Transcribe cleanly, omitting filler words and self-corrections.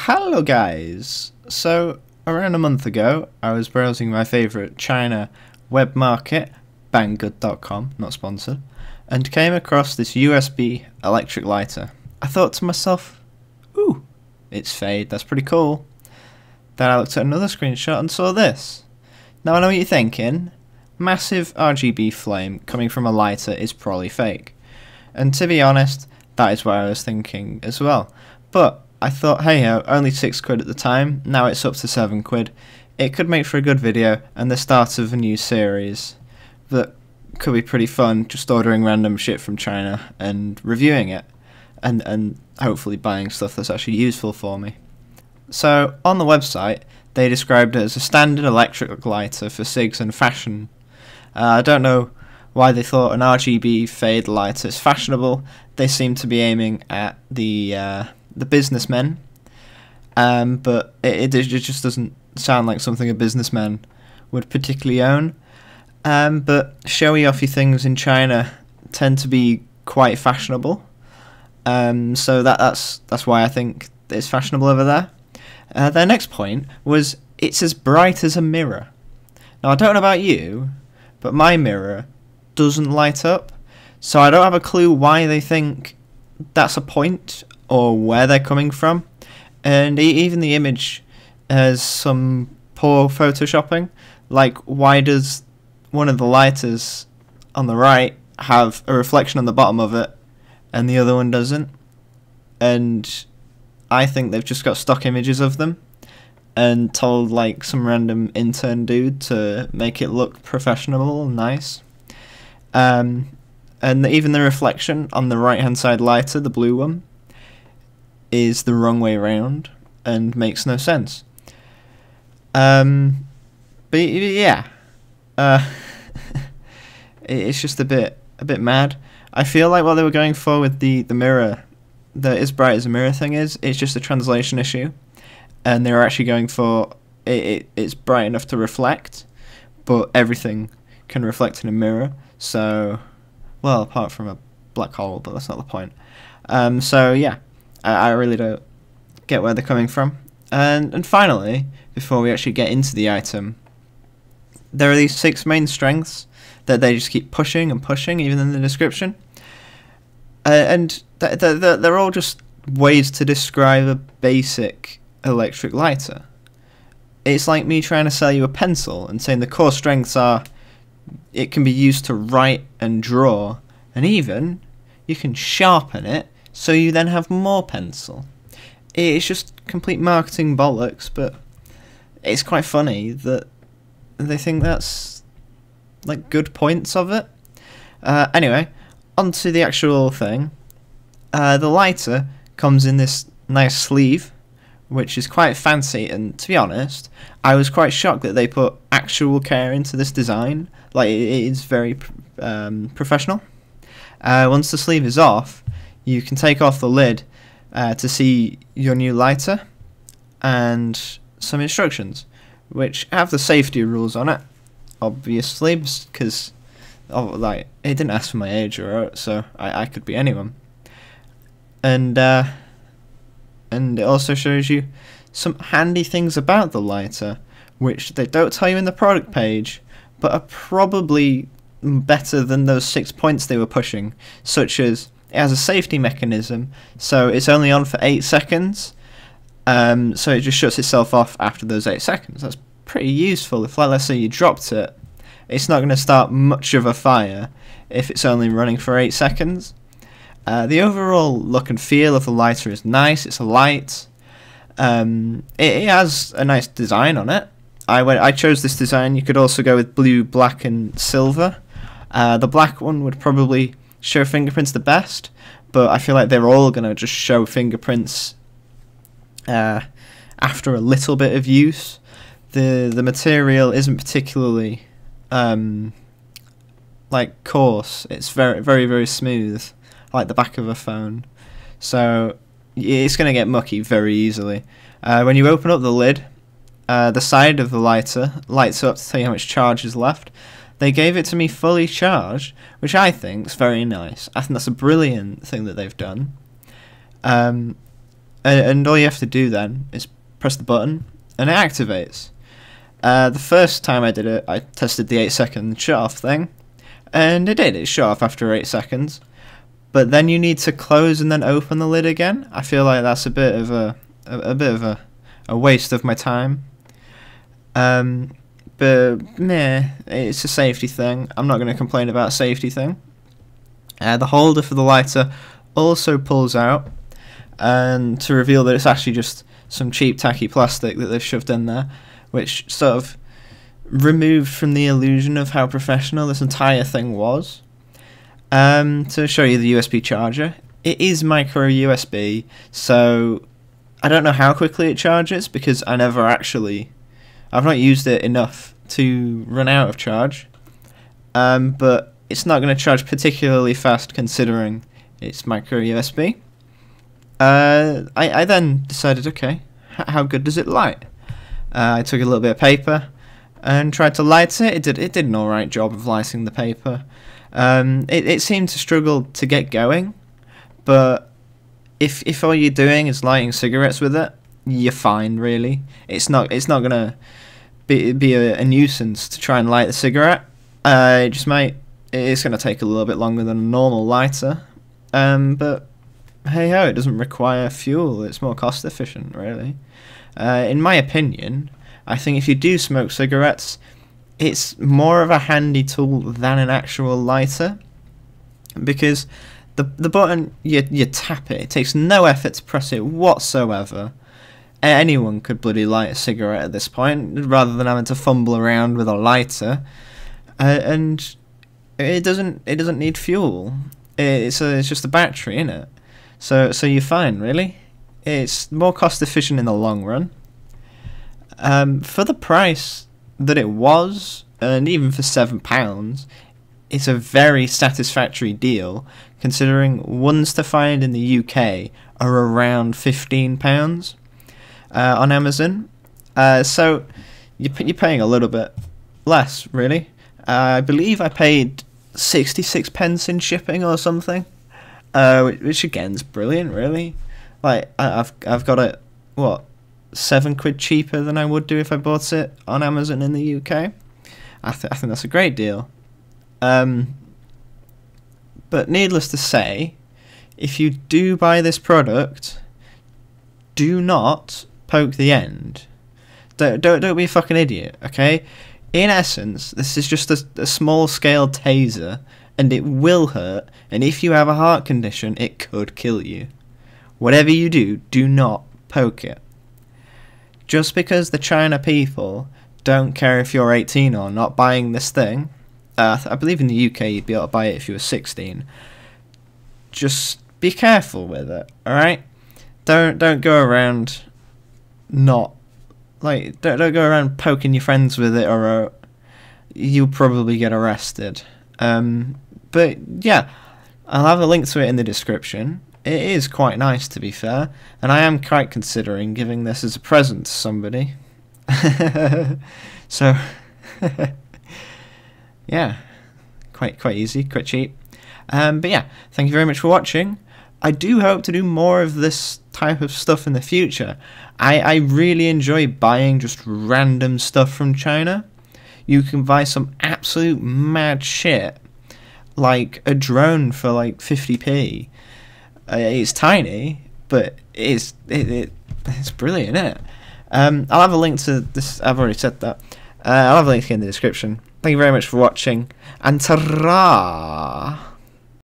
Hello guys! So, around a month ago, I was browsing my favourite China web market, banggood.com, not sponsored, and came across this USB electric lighter. I thought to myself, ooh, it's fade, that's pretty cool. Then I looked at another screenshot and saw this. Now I know what you're thinking, massive RGB flame coming from a lighter is probably fake. And to be honest, that is what I was thinking as well. But I thought, hey ho, only £6 at the time, now it's up to £7. It could make for a good video and the start of a new series that could be pretty fun, just ordering random shit from China and reviewing it and hopefully buying stuff that's actually useful for me. So on the website they described it as a standard electric lighter for SIGs and fashion. I don't know why they thought an RGB fade lighter is fashionable. They seem to be aiming at the businessmen, but it just doesn't sound like something a businessman would particularly own. But showy offy things in China tend to be quite fashionable, so that's why I think it's fashionable over there. Their next point was it's as bright as a mirror. Now I don't know about you, but my mirror doesn't light up, so I don't have a clue why they think that's a point or where they're coming from. And even the image has some poor photoshopping. Like, why does one of the lighters on the right have a reflection on the bottom of it and the other one doesn't? And I think they've just got stock images of them and told like some random intern dude to make it look professional and nice. And even the reflection on the right hand side lighter, the blue one, is the wrong way around and makes no sense. But yeah, it's just a bit mad. I feel like what they were going for with the mirror, the as bright as a mirror thing it's just a translation issue, and they were actually going for it's bright enough to reflect, but everything can reflect in a mirror. So, well, apart from a black hole, but that's not the point. So yeah, I really don't get where they're coming from. And finally, before we actually get into the item, there are these 6 main strengths that they just keep pushing and pushing, even in the description. And they're all just ways to describe a basic electric lighter. It's like me trying to sell you a pencil and saying the core strengths are it can be used to write and draw, and even you can sharpen it so you then have more pencil. It's just complete marketing bollocks, but it's quite funny that they think that's like good points of it. Anyway, on to the actual thing. The lighter comes in this nice sleeve, which is quite fancy, and to be honest, I was quite shocked that they put actual care into this design. Like, it is very professional. Once the sleeve is off, you can take off the lid to see your new lighter and some instructions, which have the safety rules on it, obviously, because like it didn't ask for my age or so I could be anyone. And it also shows you some handy things about the lighter, which they don't tell you in the product page, but are probably better than those 6 points they were pushing, such as it has a safety mechanism, so it's only on for 8 seconds, so it just shuts itself off after those 8 seconds. That's pretty useful. If, like, let's say you dropped it, it's not going to start much of a fire if it's only running for 8 seconds. The overall look and feel of the lighter is nice. It's a light. It has a nice design on it. I chose this design. You could also go with blue, black and silver. The black one would probably show fingerprints the best, but I feel like they're all going to just show fingerprints after a little bit of use. The material isn't particularly like coarse. It's very smooth, like the back of a phone, so it's going to get mucky very easily. When you open up the lid, the side of the lighter lights up to tell you how much charge is left. They gave it to me fully charged, which I think is very nice. I think that's a brilliant thing that they've done. and all you have to do then is press the button, and it activates. The first time I did it, I tested the 8-second shut-off thing, and it did. It shut off after 8 seconds. But then you need to close and then open the lid again. I feel like that's a bit of a waste of my time. But meh, it's a safety thing. I'm not going to complain about a safety thing. The holder for the lighter also pulls out, and to reveal that it's actually just some cheap tacky plastic that they've shoved in there, which sort of removed from the illusion of how professional this entire thing was. To show you the USB charger, it is micro USB, so I don't know how quickly it charges because I've not used it enough to run out of charge. But it's not going to charge particularly fast considering it's micro USB. I then decided, okay, how good does it light? I took a little bit of paper and tried to light it. It did an alright job of lighting the paper. It seemed to struggle to get going, but if all you're doing is lighting cigarettes with it, you're fine. Really, it's not gonna be a nuisance to try and light the cigarette. It's gonna take a little bit longer than a normal lighter, but hey ho, it doesn't require fuel. It's more cost efficient, really. In my opinion, I think if you do smoke cigarettes, it's more of a handy tool than an actual lighter, because the button, you tap it. It takes no effort to press it whatsoever. Anyone could bloody light a cigarette at this point, rather than having to fumble around with a lighter. And it doesn't need fuel. It's just a battery, innit? So you're fine, really. It's more cost efficient in the long run. For the price that it was, and even for £7, it's a very satisfactory deal, considering ones to find in the UK are around £15 on Amazon. So you're paying a little bit less, really. I believe I paid 66p in shipping or something, which again is brilliant, really. Like I've got it, what, £7 cheaper than I would do if I bought it on Amazon in the UK. I think that's a great deal. But needless to say, if you do buy this product, do not poke the end. Don't be a fucking idiot, okay? In essence, this is just a small scale taser, and it will hurt, and if you have a heart condition, it could kill you. Whatever you do, do not poke it. Just because the China people don't care if you're 18 or not buying this thing, I believe in the UK you'd be able to buy it if you were 16. Just be careful with it, alright? Don't go around don't go around poking your friends with it, or you'll probably get arrested. But yeah, I'll have a link to it in the description. It is quite nice, to be fair, and I am quite considering giving this as a present to somebody. So, yeah, quite easy, quite cheap. But yeah, thank you very much for watching. I do hope to do more of this type of stuff in the future. I really enjoy buying just random stuff from China. You can buy some absolute mad shit, like a drone for like 50p. It's tiny, but it's brilliant, isn't it? I'll have a link to this. I've already said that. I'll have a link in the description. Thank you very much for watching, and ta-ra!